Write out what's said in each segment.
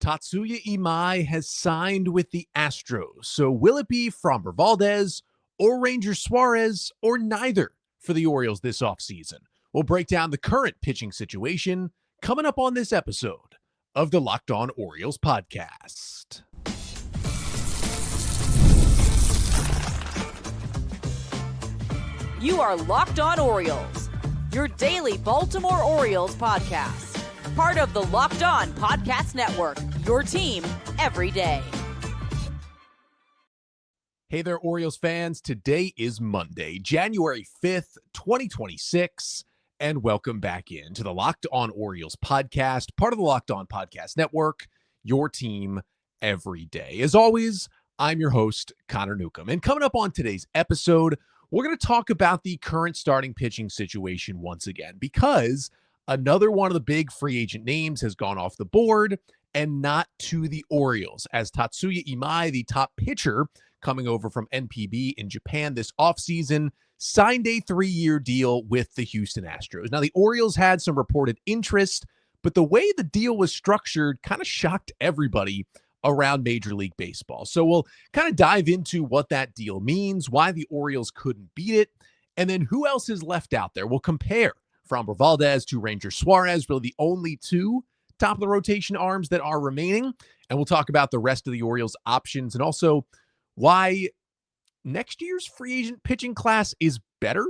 Tatsuya Imai has signed with the Astros. So will it be Framber Valdez or Ranger Suarez or neither for the Orioles this offseason? We'll break down the current pitching situation coming up on this episode of the Locked On Orioles podcast. You are Locked On Orioles, your daily Baltimore Orioles podcast. Part of the Locked On Podcast Network, your team every day. Hey there, Orioles fans. Today is Monday, January 5th, 2026, and welcome back into the Locked On Orioles podcast, part of the Locked On Podcast Network, your team every day. As always, I'm your host, Connor Newcomb, and coming up on today's episode, we're going to talk about the current starting pitching situation once again, because another one of the big free agent names has gone off the board, and not to the Orioles, as Tatsuya Imai, the top pitcher coming over from NPB in Japan this offseason, signed a 3-year deal with the Houston Astros. Now, the Orioles had some reported interest, but the way the deal was structured kind of shocked everybody around Major League Baseball. So we'll kind of dive into what that deal means, why the Orioles couldn't beat it, and then who else is left out there. We'll compare Framber Valdez to Ranger Suarez, really the only two top of the rotation arms that are remaining. And we'll talk about the rest of the Orioles options and also why next year's free agent pitching class is better,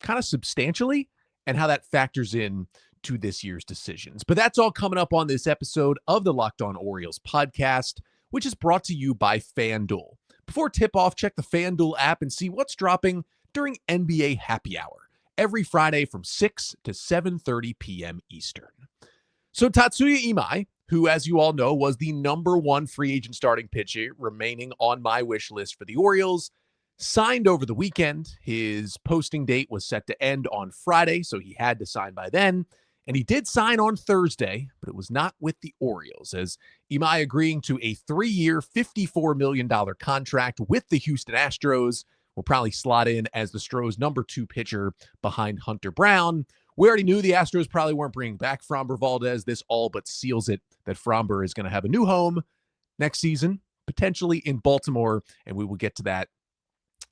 kind of substantially, and how that factors in to this year's decisions. But that's all coming up on this episode of the Locked On Orioles podcast, which is brought to you by FanDuel. Before tip-off, check the FanDuel app and see what's dropping during NBA Happy Hour every Friday from 6 to 7:30 p.m. Eastern. So Tatsuya Imai, who, as you all know, was the number one free agent starting pitcher remaining on my wish list for the Orioles, signed over the weekend. His posting date was set to end on Friday, so he had to sign by then. And he did sign on Thursday, but it was not with the Orioles, as Imai agreeing to a 3-year, $54 million contract with the Houston Astros will probably slot in as the Astros' number 2 pitcher behind Hunter Brown. We already knew the Astros probably weren't bringing back Framber Valdez. This all but seals it that Framber is going to have a new home next season, potentially in Baltimore, and we will get to that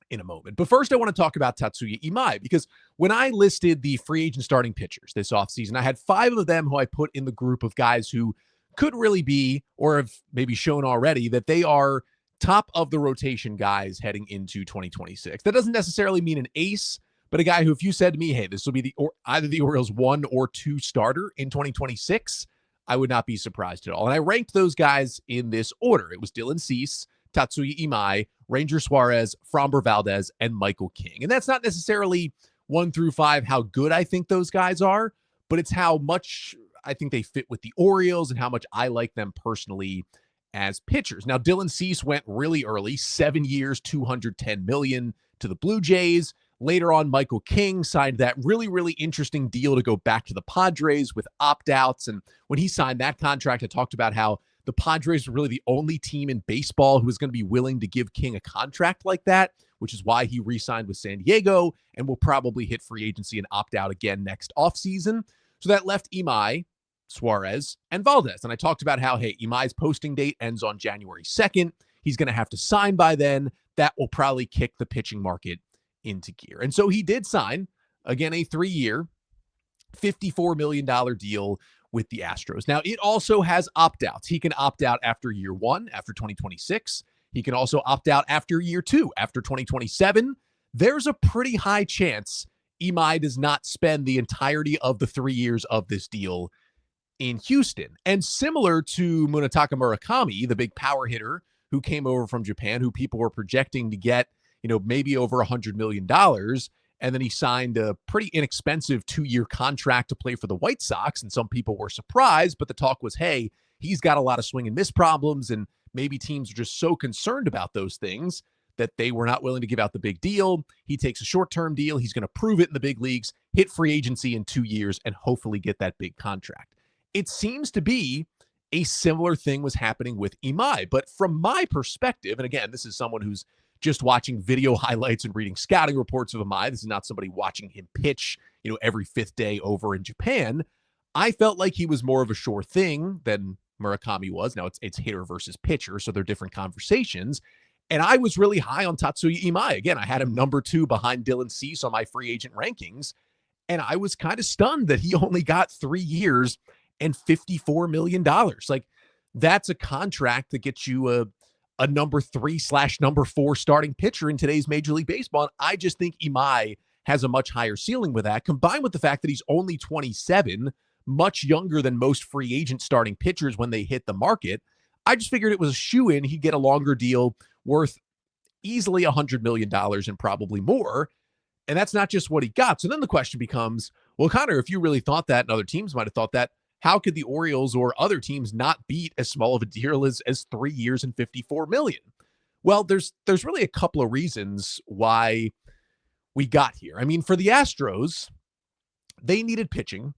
in a moment. But first, I want to talk about Tatsuya Imai, because when I listed the free agent starting pitchers this offseason, I had 5 of them who I put in the group of guys who could really be, or have maybe shown already, that they are top of the rotation guys heading into 2026. That doesn't necessarily mean an ace, but a guy who, if you said to me, hey, this will be either the Orioles 1 or 2 starter in 2026, I would not be surprised at all. And I ranked those guys in this order. It was Dylan Cease, Tatsuya Imai, Ranger Suarez, Framber Valdez, and Michael King. And that's not necessarily 1 through 5 how good I think those guys are, but it's how much I think they fit with the Orioles and how much I like them personally as pitchers. Now, Dylan Cease went really early, 7 years, $210 million to the Blue Jays. Later on, Michael King signed that really, really interesting deal to go back to the Padres with opt-outs. And when he signed that contract, I talked about how the Padres were really the only team in baseball who was going to be willing to give King a contract like that, which is why he re-signed with San Diego and will probably hit free agency and opt out again next offseason. So that left Imai, Suarez, and Valdez. And I talked about how, hey, Imai's posting date ends on January 2nd. He's going to have to sign by then. That will probably kick the pitching market into gear. And so he did sign, again, a 3-year, $54 million deal with the Astros. Now, it also has opt-outs. He can opt out after year 1, after 2026. He can also opt out after year 2, after 2027. There's a pretty high chance Imai does not spend the entirety of the 3 years of this deal in Houston. And similar to Munetaka Murakami, the big power hitter who came over from Japan, who people were projecting to get, maybe over $100 million. And then he signed a pretty inexpensive 2-year contract to play for the White Sox. And some people were surprised, but the talk was, hey, he's got a lot of swing and miss problems. And maybe teams are just so concerned about those things that they were not willing to give out the big deal. He takes a short-term deal. He's going to prove it in the big leagues, hit free agency in 2 years, and hopefully get that big contract. It seems to be a similar thing was happening with Imai. But from my perspective, and again, this is someone who's just watching video highlights and reading scouting reports of Imai. This is not somebody watching him pitch, every 5th day over in Japan. I felt like he was more of a sure thing than Murakami was. Now it's hitter versus pitcher, so they're different conversations. And I was really high on Tatsuya Imai. Again, I had him number 2 behind Dylan Cease on my free agent rankings. And I was kind of stunned that he only got 3 years and $54 million. Like, that's a contract that gets you a number 3/number 4 starting pitcher in today's Major League Baseball. And I just think Imai has a much higher ceiling with that, combined with the fact that he's only 27, much younger than most free agent starting pitchers when they hit the market. I just figured it was a shoo-in. He'd get a longer deal worth easily $100 million and probably more. And that's not just what he got. So then the question becomes, well, Connor, if you really thought that, and other teams might have thought that, how could the Orioles or other teams not beat as small of a deal as 3 years and $54 million? Well, there's really a couple of reasons why we got here. I mean, for the Astros, they needed pitching.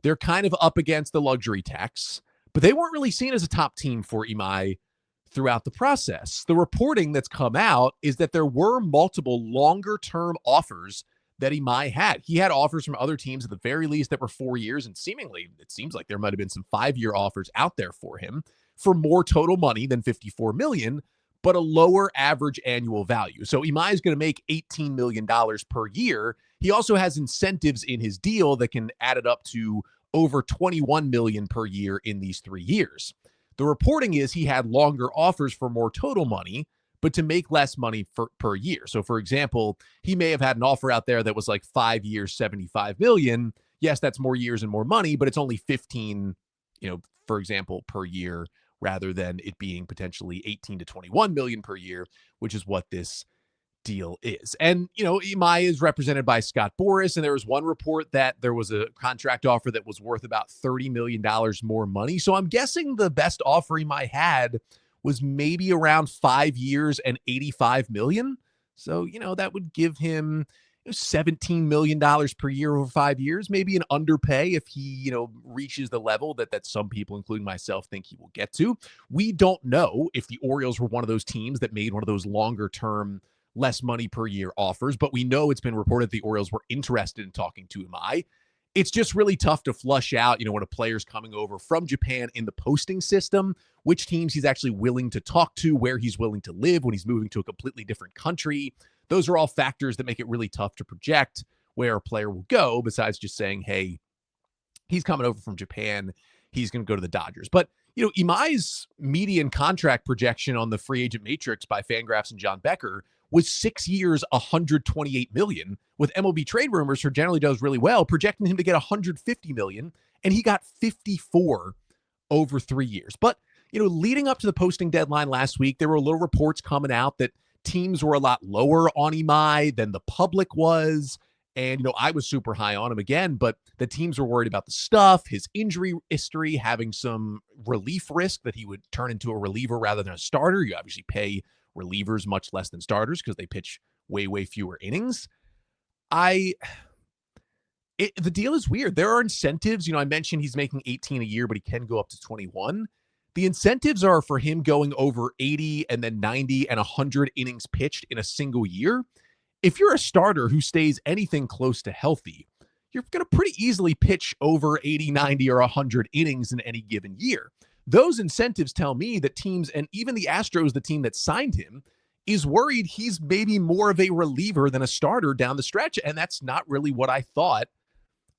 They're kind of up against the luxury tax, but they weren't really seen as a top team for Imai throughout the process. The reporting that's come out is that there were multiple longer-term offers that Imai had. He had offers from other teams at the very least that were 4 years, and seemingly it seems like there might have been some 5-year offers out there for him for more total money than $54 million, but a lower average annual value. So Imai is going to make $18 million per year. He also has incentives in his deal that can add it up to over $21 million per year in these 3 years. The reporting is he had longer offers for more total money, but to make less money per year. So, for example, he may have had an offer out there that was like 5 years, $75 million. Yes, that's more years and more money, but it's only 15, for example, per year, rather than it being potentially 18 to 21 million per year, which is what this deal is. And, Imai is represented by Scott Boras, and there was one report that there was a contract offer that was worth about $30 million more money. So I'm guessing the best offer Imai had was maybe around 5 years and $85 million. So, that would give him $17 million per year over 5 years, maybe an underpay if he, reaches the level that some people, including myself, think he will get to. We don't know if the Orioles were one of those teams that made one of those longer term, less money per year offers, but we know it's been reported the Orioles were interested in talking to Imai. It's just really tough to flush out, when a player's coming over from Japan in the posting system, which teams he's actually willing to talk to, where he's willing to live when he's moving to a completely different country. Those are all factors that make it really tough to project where a player will go, besides just saying, hey, he's coming over from Japan, he's going to go to the Dodgers. But, Imai's median contract projection on the free agent matrix by Fangraphs and John Becker was 6 years, $128 million, with MLB Trade Rumors, who generally does really well, projecting him to get $150 million, and he got 54 over 3 years. But, leading up to the posting deadline last week, there were little reports coming out that teams were a lot lower on Imai than the public was. And, I was super high on him again, but the teams were worried about the stuff, his injury history, having some relief risk that he would turn into a reliever rather than a starter. You obviously pay relievers much less than starters because they pitch way fewer innings. The deal is weird. There are incentives. I mentioned he's making 18 a year, but he can go up to 21. The incentives are for him going over 80 and then 90 and 100 innings pitched in a single year. If you're a starter who stays anything close to healthy, you're going to pretty easily pitch over 80, 90, or 100 innings in any given year. Those incentives tell me that teams, and even the Astros, the team that signed him, is worried he's maybe more of a reliever than a starter down the stretch. And that's not really what I thought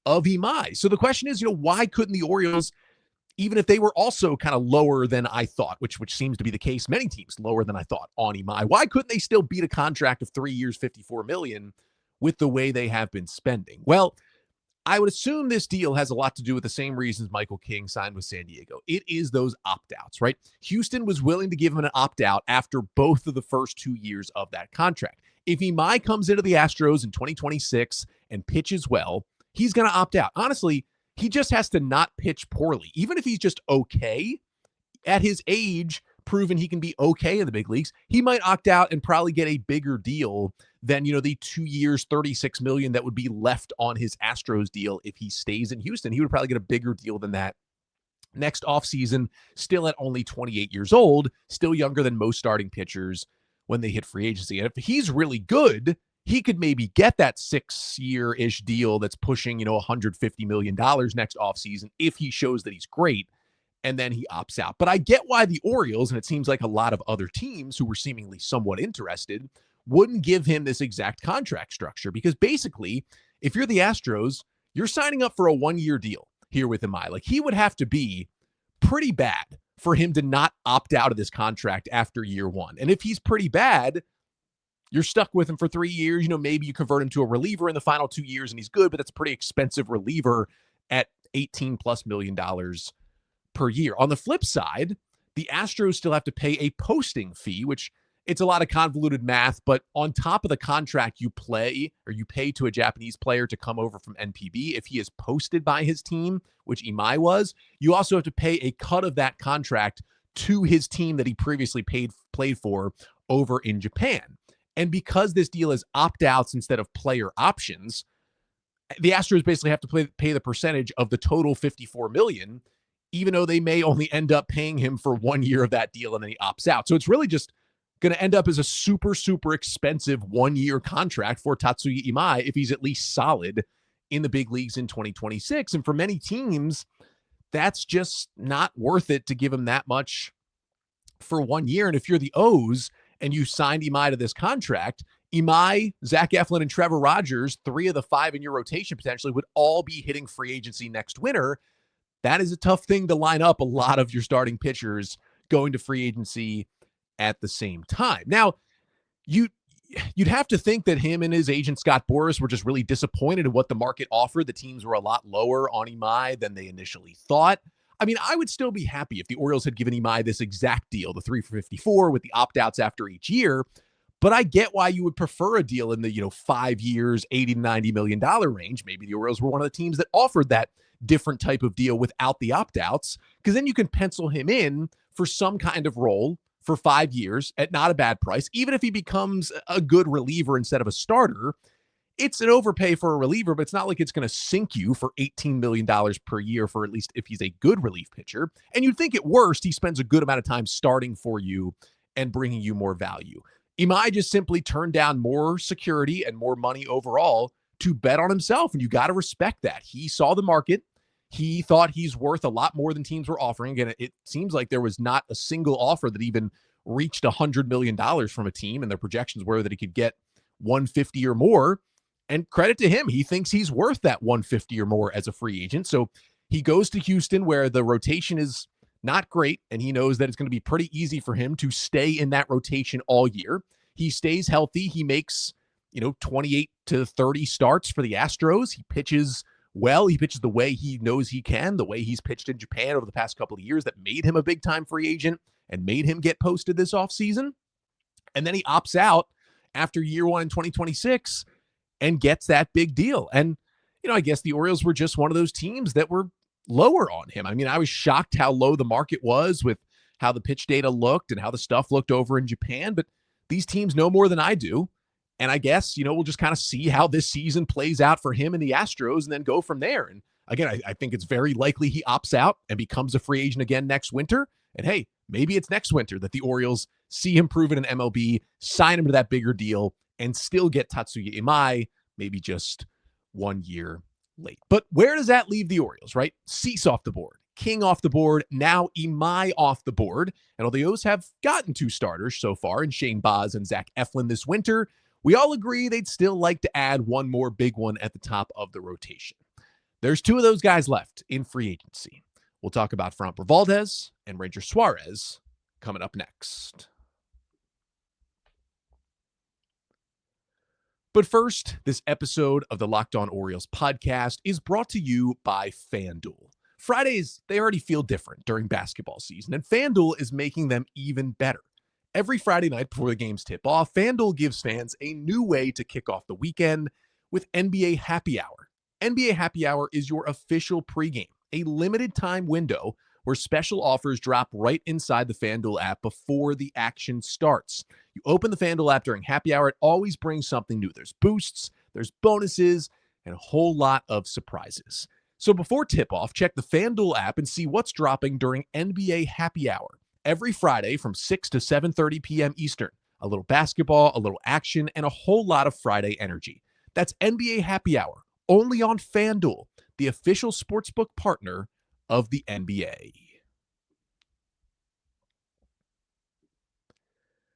of Imai. So the question is, why couldn't the Orioles, even if they were also kind of lower than I thought, which seems to be the case, many teams lower than I thought on Imai, why couldn't they still beat a contract of 3 years, $54 million with the way they have been spending? Well, I would assume this deal has a lot to do with the same reasons Michael King signed with San Diego. It is those opt-outs, right? Houston was willing to give him an opt-out after both of the first 2 years of that contract. If Imai comes into the Astros in 2026 and pitches well, he's going to opt out. Honestly, he just has to not pitch poorly. Even if he's just okay at his age, proven he can be okay in the big leagues, he might opt out and probably get a bigger deal than, the 2 years, $36 million that would be left on his Astros deal if he stays in Houston. He would probably get a bigger deal than that next offseason, still at only 28 years old, still younger than most starting pitchers when they hit free agency. And if he's really good, he could maybe get that 6-year-ish deal that's pushing, $150 million next offseason if he shows that he's great. and then he opts out. But I get why the Orioles, and it seems like a lot of other teams who were seemingly somewhat interested, wouldn't give him this exact contract structure, because basically, if you're the Astros, you're signing up for a 1-year deal here with Imai. Like, he would have to be pretty bad for him to not opt out of this contract after year 1. And if he's pretty bad, you're stuck with him for 3 years. Maybe you convert him to a reliever in the final 2 years and he's good, but that's a pretty expensive reliever at $18+ million per year. On the flip side, the Astros still have to pay a posting fee, which it's a lot of convoluted math, but on top of the contract you pay to a Japanese player to come over from NPB, if he is posted by his team, which Imai was, you also have to pay a cut of that contract to his team that he previously played for over in Japan. And because this deal is opt-outs instead of player options, the Astros basically have to pay the percentage of the total $54 million, even though they may only end up paying him for 1 year of that deal and then he opts out. So it's really just going to end up as a super, super expensive 1-year contract for Tatsuya Imai if he's at least solid in the big leagues in 2026. And for many teams, that's just not worth it to give him that much for 1 year. And if you're the O's and you signed Imai to this contract, Imai, Zach Eflin, and Trevor Rogers, 3 of the 5 in your rotation potentially, would all be hitting free agency next winter. That is a tough thing to line up a lot of your starting pitchers going to free agency at the same time. Now, you'd have to think that him and his agent Scott Boras were just really disappointed in what the market offered. The teams were a lot lower on Imai than they initially thought. I mean, I would still be happy if the Orioles had given Imai this exact deal, the 3 for $54 with the opt-outs after each year. But I get why you would prefer a deal in the 5 years, $80 to $90 million range. Maybe the Orioles were one of the teams that offered that different type of deal without the opt-outs, because then you can pencil him in for some kind of role for 5 years at not a bad price. Even if he becomes a good reliever instead of a starter, it's an overpay for a reliever, but it's not like it's going to sink you for $18 million per year for at least if he's a good relief pitcher. And you'd think at worst, he spends a good amount of time starting for you and bringing you more value. Imai just simply turned down more security and more money overall to bet on himself, and you got to respect that. He saw the market. He thought he's worth a lot more than teams were offering. Again, it seems like there was not a single offer that even reached $100 million from a team, and their projections were that he could get 150 or more. And credit to him, he thinks he's worth that 150 or more as a free agent. So he goes to Houston, where the rotation is not great, and he knows that it's going to be pretty easy for him to stay in that rotation all year. He stays healthy. He makes, 28 to 30 starts for the Astros. He pitches well. He pitches the way he knows he can, the way he's pitched in Japan over the past couple of years that made him a big-time free agent and made him get posted this offseason. And then he opts out after year 1 in 2026 and gets that big deal. And, I guess the Orioles were just one of those teams that were lower on him. I mean, I was shocked how low the market was with how the pitch data looked and how the stuff looked over in Japan, but these teams know more than I do. And I guess, we'll just kind of see how this season plays out for him and the Astros and then go from there. And again, I think it's very likely he opts out and becomes a free agent again next winter. And hey, maybe it's next winter that the Orioles see him proven in MLB, sign him to that bigger deal, and still get Tatsuya Imai, maybe just 1 year late. But where does that leave the Orioles, right? Cease off the board, King off the board, now Imai off the board. And although the O's have gotten 2 starters so far in Shane Baz and Zach Eflin this winter, we all agree they'd still like to add one more big one at the top of the rotation. There's 2 of those guys left in free agency. We'll talk about Framber Valdez and Ranger Suarez coming up next. But first, this episode of the Locked On Orioles podcast is brought to you by FanDuel. Fridays, they already feel different during basketball season, and FanDuel is making them even better. Every Friday night before the games tip off, FanDuel gives fans a new way to kick off the weekend with NBA Happy Hour. NBA Happy Hour is your official pregame, a limited time window where special offers drop right inside the FanDuel app before the action starts. You open the FanDuel app during Happy Hour, it always brings something new. There's boosts, there's bonuses, and a whole lot of surprises. So before tip-off, check the FanDuel app and see what's dropping during NBA Happy Hour every Friday from 6 to 7:30 p.m. Eastern. A little basketball, a little action, and a whole lot of Friday energy. That's NBA Happy Hour, only on FanDuel, the official sportsbook partner of the NBA.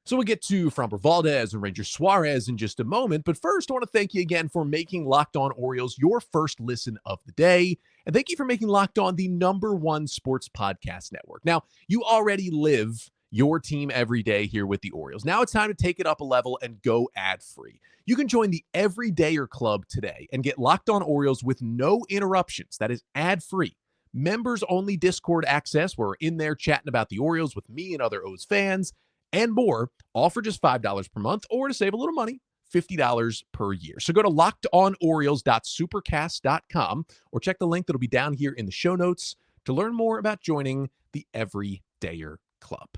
So we'll get to Framber Valdez and Ranger Suarez in just a moment. But first, I want to thank you again for making Locked On Orioles your first listen of the day. And thank you for making Locked On the #1 sports podcast network. Now, you already live your team every day here with the Orioles. Now it's time to take it up a level and go ad-free. You can join the Everydayer Club today and get Locked On Orioles with no interruptions. That is ad-free. Members-only Discord access where we're in there chatting about the Orioles with me and other O's fans, and more, all for just $5 per month, or to save a little money, $50 per year. So go to lockedonorioles.supercast.com or check the link that'll be down here in the show notes to learn more about joining the Everydayer Club.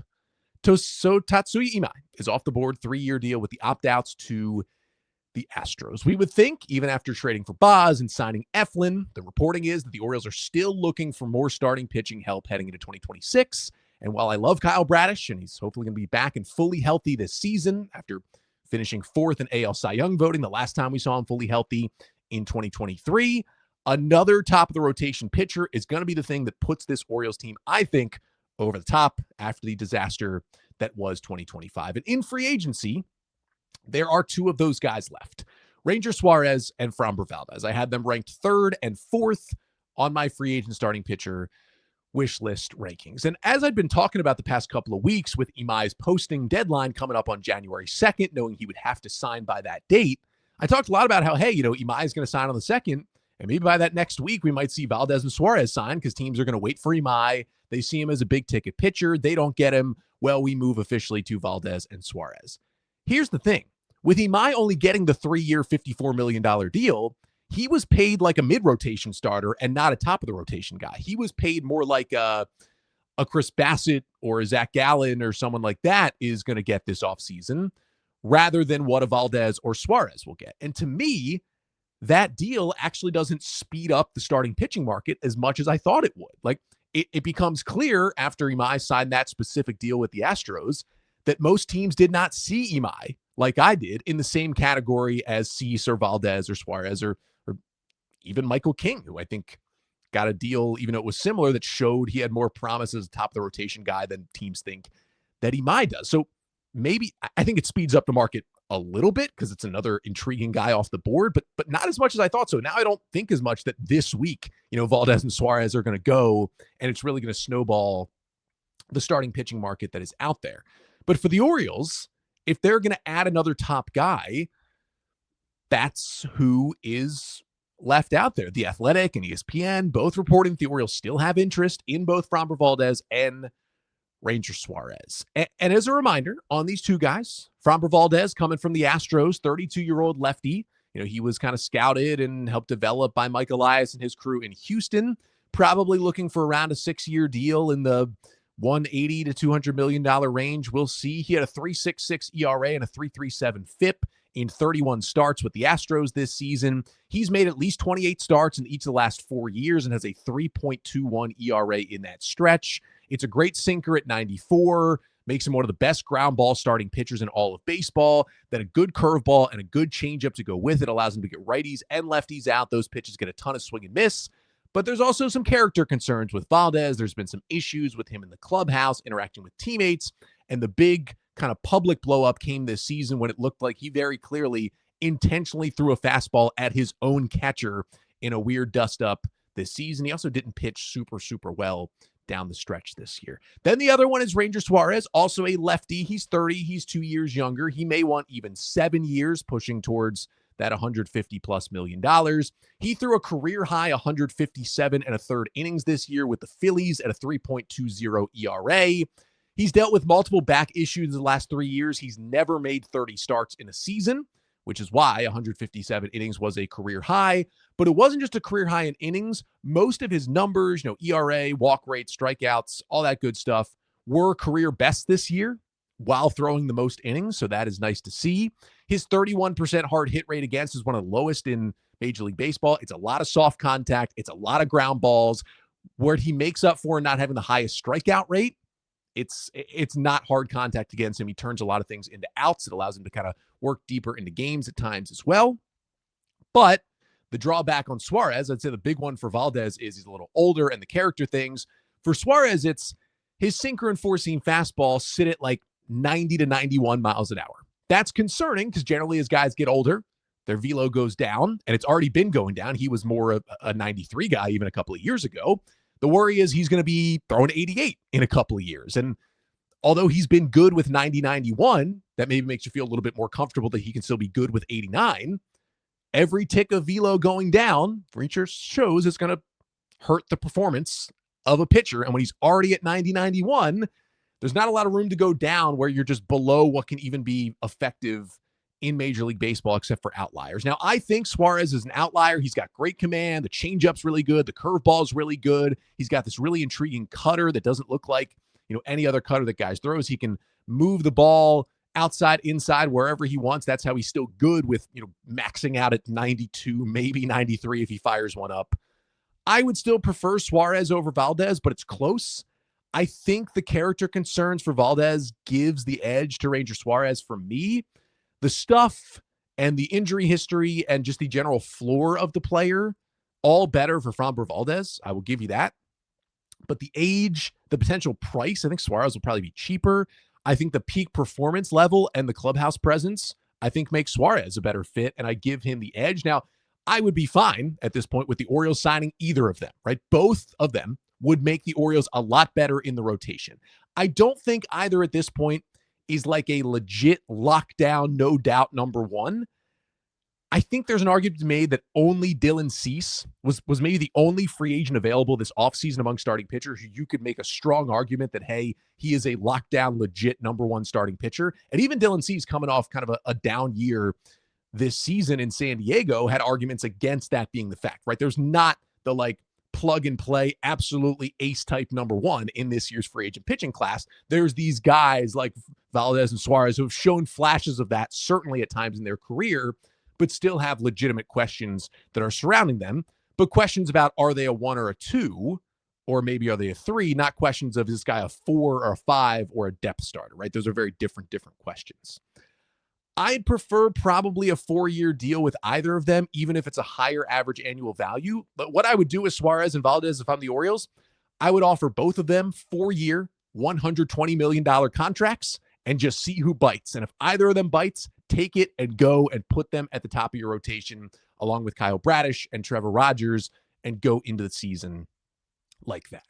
So Tatsuya Imai is off the board, 3-year deal with the opt-outs to the Astros. We would think, even after trading for Boz and signing Eflin, the reporting is that the Orioles are still looking for more starting pitching help heading into 2026. And while I love Kyle Bradish, and he's hopefully going to be back and fully healthy this season after finishing 4th in AL Cy Young voting the last time we saw him fully healthy in 2023, another top-of-the-rotation pitcher is going to be the thing that puts this Orioles team, I think, over the top after the disaster that was 2025. And in free agency, there are 2 of those guys left, Ranger Suarez and Framber Valdez. I had them ranked 3rd and 4th on my free agent starting pitcher wish list rankings. And as I'd been talking about the past couple of weeks with Imai's posting deadline coming up on January 2nd, knowing he would have to sign by that date, I talked a lot about how, hey, Imai is going to sign on the 2nd, and maybe by that next week, we might see Valdez and Suarez sign because teams are going to wait for Imai. They see him as a big ticket pitcher. They don't get him. Well, we move officially to Valdez and Suarez. Here's the thing. With Imai only getting the 3-year, $54 million deal, he was paid like a mid-rotation starter and not a top-of-the-rotation guy. He was paid more like a Chris Bassett or a Zach Gallen or someone like that is going to get this offseason rather than what a Valdez or Suarez will get. And to me, that deal actually doesn't speed up the starting pitching market as much as I thought it would. Like, it becomes clear after Imai signed that specific deal with the Astros that most teams did not see Imai, like I did, in the same category as Cease or Valdez or Suarez or even Michael King, who I think got a deal, even though it was similar, that showed he had more promise as a top-of-the-rotation guy than teams think that Imai does. So maybe I think it speeds up the market a little bit because it's another intriguing guy off the board, but not as much as I thought. So now I don't think as much that this week, Valdez and Suarez are going to go, and it's really going to snowball the starting pitching market that is out there. But for the Orioles, if they're going to add another top guy, that's who is left out there. The Athletic and ESPN both reporting that the Orioles still have interest in both Framber Valdez and Ranger Suarez. And as a reminder, on these 2 guys, Framber Valdez coming from the Astros, 32-year-old lefty. He was kind of scouted and helped develop by Mike Elias and his crew in Houston, probably looking for around a 6-year deal in the $180 to $200 million range. We'll see. He had a 3.66 ERA and a 3.37 FIP in 31 starts with the Astros this season. He's made at least 28 starts in each of the last 4 years and has a 3.21 ERA in that stretch. It's a great sinker at 94, makes him one of the best ground ball starting pitchers in all of baseball. Then a good curveball and a good changeup to go with it allows him to get righties and lefties out. Those pitches get a ton of swing and miss. But there's also some character concerns with Valdez. There's been some issues with him in the clubhouse, interacting with teammates, and the big kind of public blow up came this season when it looked like he very clearly intentionally threw a fastball at his own catcher in a weird dust up this season. He also didn't pitch super well down the stretch this year. Then the other one is Ranger Suarez, also a lefty. He's 30. He's 2 years younger. He may want even 7 years, pushing towards that $150+ million. He threw a career high 157 and a third innings this year with the Phillies at a 3.20 ERA. He's dealt with multiple back issues in the last 3 years. He's never made 30 starts in a season, which is why 157 innings was a career high. But it wasn't just a career high in innings. Most of his numbers, ERA, walk rate, strikeouts, all that good stuff, were career best this year while throwing the most innings. So that is nice to see. His 31% hard hit rate against is one of the lowest in Major League Baseball. It's a lot of soft contact. It's a lot of ground balls. Where he makes up for not having the highest strikeout rate, it's not hard contact against him. He turns a lot of things into outs. It allows him to kind of work deeper into games at times as well. But the drawback on Suarez, I'd say the big one for Valdez is he's a little older and the character things. For Suarez, it's his sinker and four-seam fastball sit at like 90 to 91 miles an hour. That's concerning because generally as guys get older, their velo goes down, and it's already been going down. He was more of a 93 guy even a couple of years ago. The worry is he's going to be throwing 88 in a couple of years. And although he's been good with 90, 91, that maybe makes you feel a little bit more comfortable that he can still be good with 89. Every tick of velo going down, research shows it's going to hurt the performance of a pitcher. And when he's already at 90, 91, there's not a lot of room to go down where you're just below what can even be effective in Major League Baseball, except for outliers. Now, I think Suarez is an outlier. He's got great command. The changeup's really good. The curveball's really good. He's got this really intriguing cutter that doesn't look like, any other cutter that guys throws. He can move the ball outside, inside, wherever he wants. That's how he's still good with, maxing out at 92, maybe 93 if he fires one up. I would still prefer Suarez over Valdez, but it's close. I think the character concerns for Valdez gives the edge to Ranger Suarez for me. The stuff and the injury history and just the general floor of the player, all better for Framber Valdez. I will give you that. But the age, the potential price, I think Suarez will probably be cheaper. I think the peak performance level and the clubhouse presence, I think makes Suarez a better fit, and I give him the edge. Now, I would be fine at this point with the Orioles signing either of them, right? Both of them would make the Orioles a lot better in the rotation. I don't think either at this point is like a legit lockdown, no doubt number one. I think there's an argument to be made that only Dylan Cease was maybe the only free agent available this offseason among starting pitchers who you could make a strong argument that, hey, he is a lockdown, legit number one starting pitcher. And even Dylan Cease, coming off kind of a down year this season in San Diego, had arguments against that being the fact, right? There's not the plug and play, absolutely ace type number one in this year's free agent pitching class. There's these guys like Valdez and Suarez who have shown flashes of that, certainly at times in their career, but still have legitimate questions that are surrounding them. But questions about, are they a 1 or a 2, or maybe are they a 3? Not questions of, is this guy a 4 or a 5 or a depth starter, right? Those are very different questions. I'd prefer probably a 4-year deal with either of them, even if it's a higher average annual value. But what I would do with Suarez and Valdez if I'm the Orioles, I would offer both of them 4-year, $120 million contracts and just see who bites. And if either of them bites, take it and go and put them at the top of your rotation along with Kyle Bradish and Trevor Rogers and go into the season like that.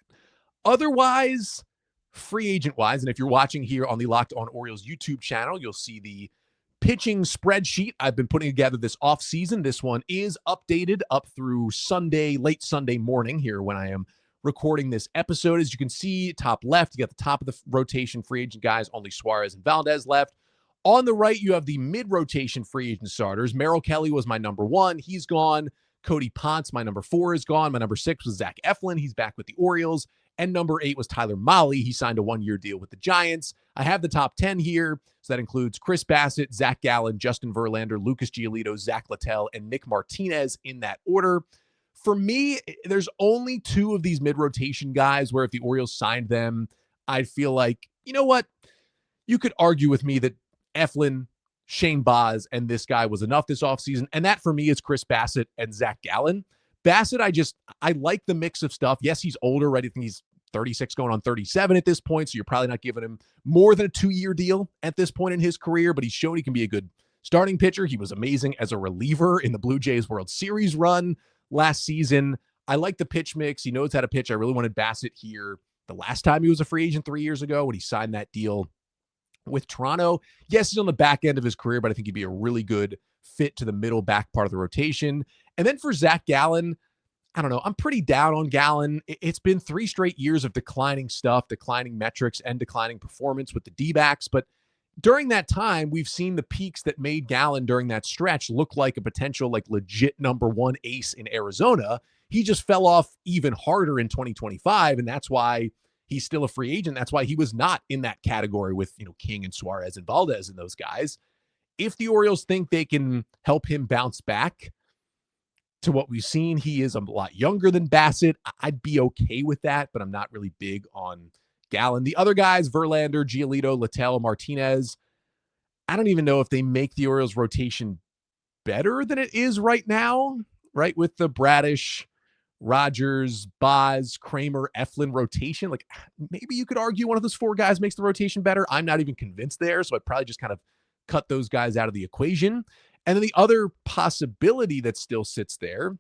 Otherwise, free agent-wise, and if you're watching here on the Locked On Orioles YouTube channel, you'll see the pitching spreadsheet I've been putting together this offseason. This one is updated up through Sunday, late Sunday morning here when I am recording this episode. As you can see, top left, you got the top of the rotation free agent guys, only Suarez and Valdez left. On the right, you have the mid-rotation free agent starters. Merrill Kelly was my number 1. He's gone. Cody Ponce, my number 4, is gone. My number 6 was Zach Eflin. He's back with the Orioles. And number 8 was Tyler Mahle. He signed a 1-year deal with the Giants. I have the top 10 here. So that includes Chris Bassett, Zach Gallen, Justin Verlander, Lucas Giolito, Zach Littell, and Nick Martinez in that order. For me, there's only 2 of these mid-rotation guys where if the Orioles signed them, I'd feel like, you know what? You could argue with me that Eflin, Shane Baz, and this guy was enough this offseason. And that for me is Chris Bassett and Zach Gallen. Bassett, I like the mix of stuff. Yes, he's older, right? I think he's 36 going on 37 at this point. So you're probably not giving him more than a 2-year deal at this point in his career, but he's shown he can be a good starting pitcher. He was amazing as a reliever in the Blue Jays World Series run last season. I like the pitch mix. He knows how to pitch. I really wanted Bassett here the last time he was a free agent 3 years ago when he signed that deal with Toronto. Yes, he's on the back end of his career, but I think he'd be a really good fit to the middle back part of the rotation. And then for Zach Gallen, I don't know. I'm pretty down on Gallen. It's been 3 straight years of declining stuff, declining metrics, and declining performance with the D-backs. But during that time, we've seen the peaks that made Gallen during that stretch look like a potential, legit number 1 ace in Arizona. He just fell off even harder in 2025, and that's why he's still a free agent. That's why he was not in that category with, King and Suarez and Valdez and those guys. If the Orioles think they can help him bounce back to what we've seen, he is a lot younger than Bassett. I'd be okay with that, but I'm not really big on Gallen. The other guys, Verlander, Giolito, Littell, Martinez, I don't even know if they make the Orioles rotation better than it is right now, right? With the Bradish, Rogers, Boz, Kramer, Eflin rotation. Like maybe you could argue one of those four guys makes the rotation better. I'm not even convinced there. So I'd probably just kind of cut those guys out of the equation. And then the other possibility that still sits there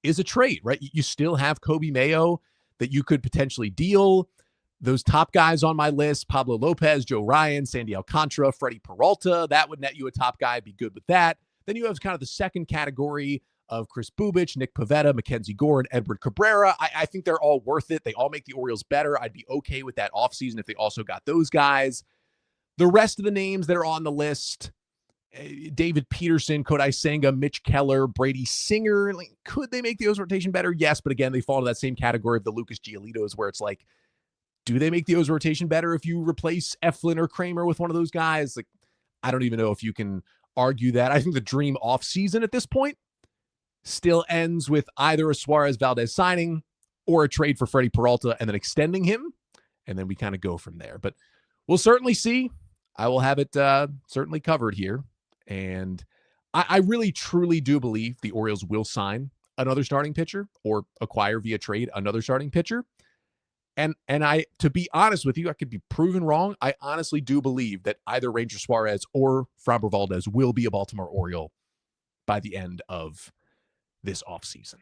is a trade, right? You still have Kobe Mayo that you could potentially deal. Those top guys on my list, Pablo Lopez, Joe Ryan, Sandy Alcantara, Freddie Peralta, that would net you a top guy. I'd be good with that. Then you have kind of the second category of Chris Bubich, Nick Pivetta, Mackenzie Gore, and Edward Cabrera. I think they're all worth it. They all make the Orioles better. I'd be okay with that offseason if they also got those guys. The rest of the names that are on the list, David Peterson, Kodai Senga, Mitch Keller, Brady Singer, like, could they make the O's rotation better? Yes, but again, they fall into that same category of the Lucas Giolito's where it's like, do they make the O's rotation better if you replace Eflin or Kramer with one of those guys? Like, I don't even know if you can argue that. I think the dream offseason at this point still ends with either a Suarez Valdez signing or a trade for Freddie Peralta and then extending him. And then we kind of go from there. But we'll certainly see. I will have it certainly covered here. And I really, truly do believe the Orioles will sign another starting pitcher or acquire via trade another starting pitcher. And I, to be honest with you, I could be proven wrong. I honestly do believe that either Ranger Suarez or Framber Valdez will be a Baltimore Oriole by the end of this offseason.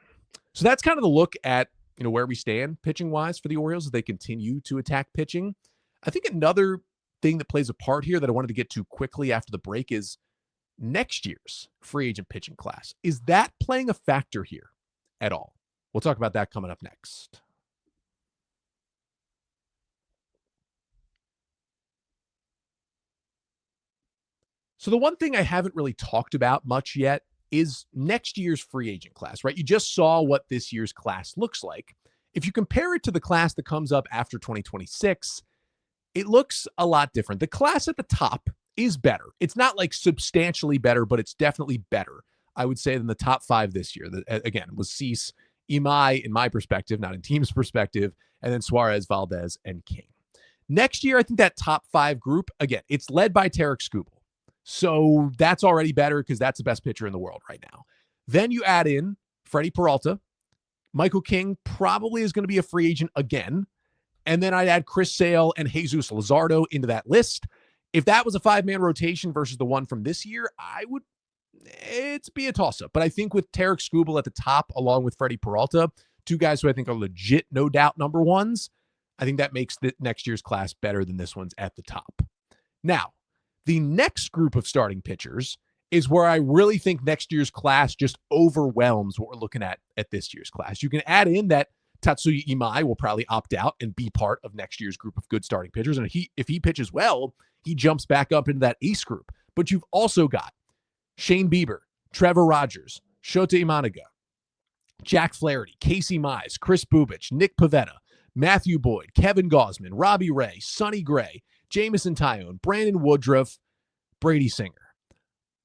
So that's kind of the look at, where we stand pitching wise for the Orioles as they continue to attack pitching. I think another thing that plays a part here that I wanted to get to quickly after the break is next year's free agent pitching class. Is that playing a factor here at all? We'll talk about that coming up next. So the one thing I haven't really talked about much yet is next year's free agent class, right? You just saw what this year's class looks like. If you compare it to the class that comes up after 2026, it looks a lot different. The class at the top is better. It's not like substantially better, but it's definitely better, I would say, than the top five this year. Again, was Cease, Imai, in my perspective, not in team's perspective, and then Suarez, Valdez, and King. Next year, I think that top five group, again, it's led by Tarik Skubal. So that's already better because that's the best pitcher in the world right now. Then you add in Freddie Peralta. Michael King probably is going to be a free agent again. And then I'd add Chris Sale and Jesus Luzardo into that list. If that was a five-man rotation versus the one from this year, it'd be a toss-up. But I think with Tarik Skubal at the top, along with Freddie Peralta, two guys who I think are legit, no doubt, number ones, I think that makes the next year's class better than this one's at the top. Now, the next group of starting pitchers is where I really think next year's class just overwhelms what we're looking at this year's class. You can add in that Tatsuya Imai will probably opt out and be part of next year's group of good starting pitchers. And if he pitches well, he jumps back up into that ace group. But you've also got Shane Bieber, Trevor Rogers, Shota Imanaga, Jack Flaherty, Casey Mize, Chris Bubich, Nick Pivetta, Matthew Boyd, Kevin Gausman, Robbie Ray, Sonny Gray, Jamison Tyone, Brandon Woodruff, Brady Singer.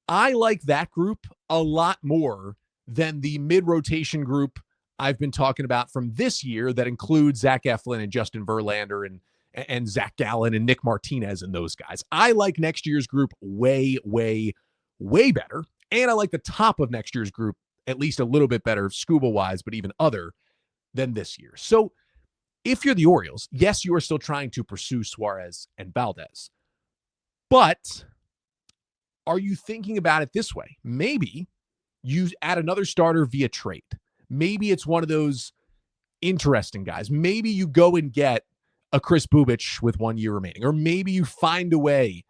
I like that group a lot more than the mid-rotation group I've been talking about from this year that includes Zach Eflin and Justin Verlander and Zach Gallen and Nick Martinez and those guys. I like next year's group way, way, way better. And I like the top of next year's group at least a little bit better, Skubal-wise, but even other than this year. So if you're the Orioles, yes, you are still trying to pursue Suarez and Valdez. But are you thinking about it this way? Maybe you add another starter via trade. Maybe it's one of those interesting guys. Maybe you go and get a Chris Bubich with 1 year remaining. Or maybe you find a way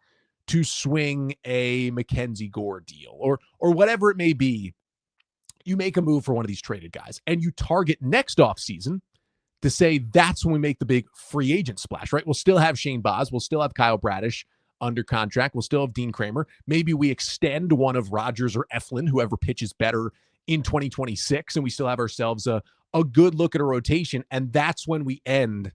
to swing a Mackenzie Gore deal. Or whatever it may be. You make a move for one of these traded guys. And you target next offseason to say that's when we make the big free agent splash, right? We'll still have Shane Baz. We'll still have Kyle Bradish under contract. We'll still have Dean Kramer. Maybe we extend one of Rogers or Eflin, whoever pitches better in 2026, and we still have ourselves a good look at a rotation. And that's when we end,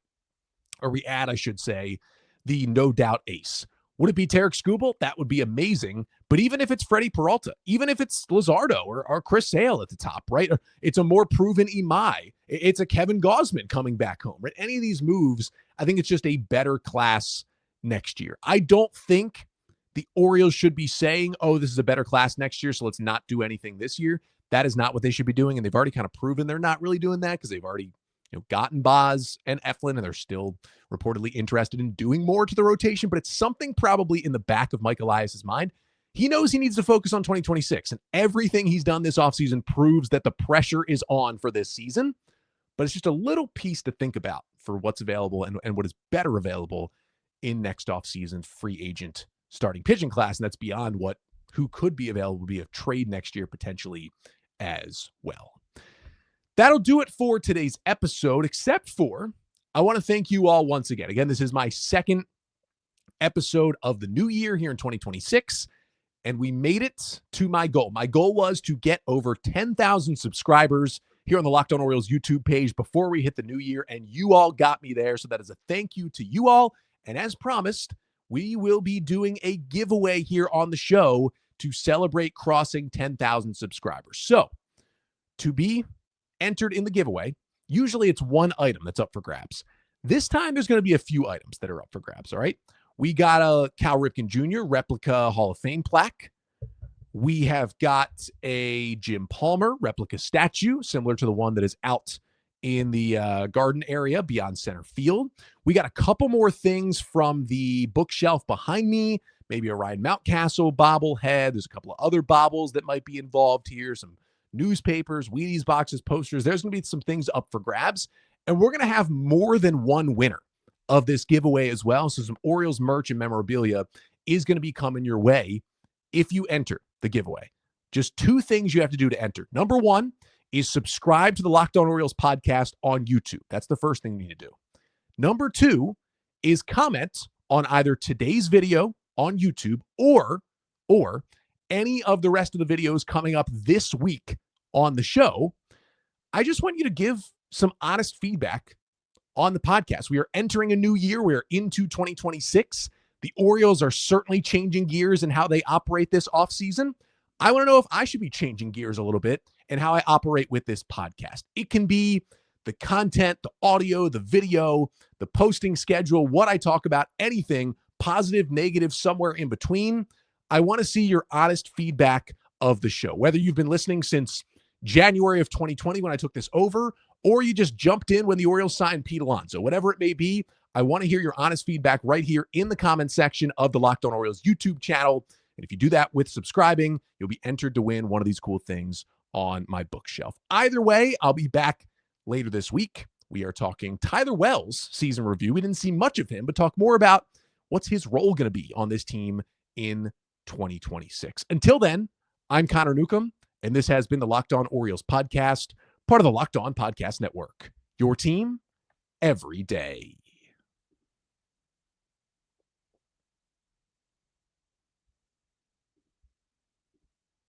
or we add, I should say, the no doubt ace. Would it be Tarik Skubal? That would be amazing. But even if it's Freddie Peralta, even if it's Luzardo or Chris Sale at the top, right? Or it's a more proven Imai. It's a Kevin Gausman coming back home, right? Any of these moves, I think it's just a better class next year. I don't think the Orioles should be saying, oh, this is a better class next year, so let's not do anything this year. That is not what they should be doing, and they've already kind of proven they're not really doing that because they've already gotten Boz and Eflin, and they're still reportedly interested in doing more to the rotation, but it's something probably in the back of Mike Elias's mind. He knows he needs to focus on 2026, and everything he's done this offseason proves that the pressure is on for this season, but it's just a little piece to think about for what's available and what is better available in next offseason free agent starting pitching class, and that's beyond who could be available to be a trade next year potentially as well. That'll do it for today's episode, except for I want to thank you all once again. Again, this is my second episode of the new year here in 2026, and we made it to my goal. My goal was to get over 10,000 subscribers here on the Locked On Orioles YouTube page before we hit the new year, and you all got me there, so that is a thank you to you all. And as promised, we will be doing a giveaway here on the show to celebrate crossing 10,000 subscribers. So, to be entered in the giveaway, usually it's one item that's up for grabs. This time, there's going to be a few items that are up for grabs, all right? We got a Cal Ripken Jr. replica Hall of Fame plaque. We have got a Jim Palmer replica statue, similar to the one that is out in the garden area beyond center field. We got a couple more things from the bookshelf behind me, maybe a Ryan Mountcastle bobblehead. There's a couple of other bobbles that might be involved here, some newspapers, Wheaties boxes, posters. There's going to be some things up for grabs, and we're going to have more than one winner of this giveaway as well. So some Orioles merch and memorabilia is going to be coming your way if you enter the giveaway. Just two things you have to do to enter. Number one is subscribe to the Locked On Orioles podcast on YouTube. That's the first thing you need to do. Number two is comment on either today's video on YouTube or any of the rest of the videos coming up this week on the show. I just want you to give some honest feedback on the podcast. We are entering a new year. We are into 2026. The Orioles are certainly changing gears in how they operate this offseason. I want to know if I should be changing gears a little bit and how I operate with this podcast. It can be the content, the audio, the video, the posting schedule, what I talk about, anything, positive, negative, somewhere in between. I want to see your honest feedback of the show, whether you've been listening since January of 2020 when I took this over, or you just jumped in when the Orioles signed Pete Alonso. Whatever it may be, I want to hear your honest feedback right here in the comment section of the Locked On Orioles YouTube channel. And if you do that with subscribing, you'll be entered to win one of these cool things on my bookshelf. Either way, I'll be back later this week. We are talking Tyler Wells' season review. We didn't see much of him, but talk more about what's his role going to be on this team in 2026. Until then, I'm Connor Newcomb, and this has been the Locked On Orioles podcast, part of the Locked On Podcast Network. Your team every day.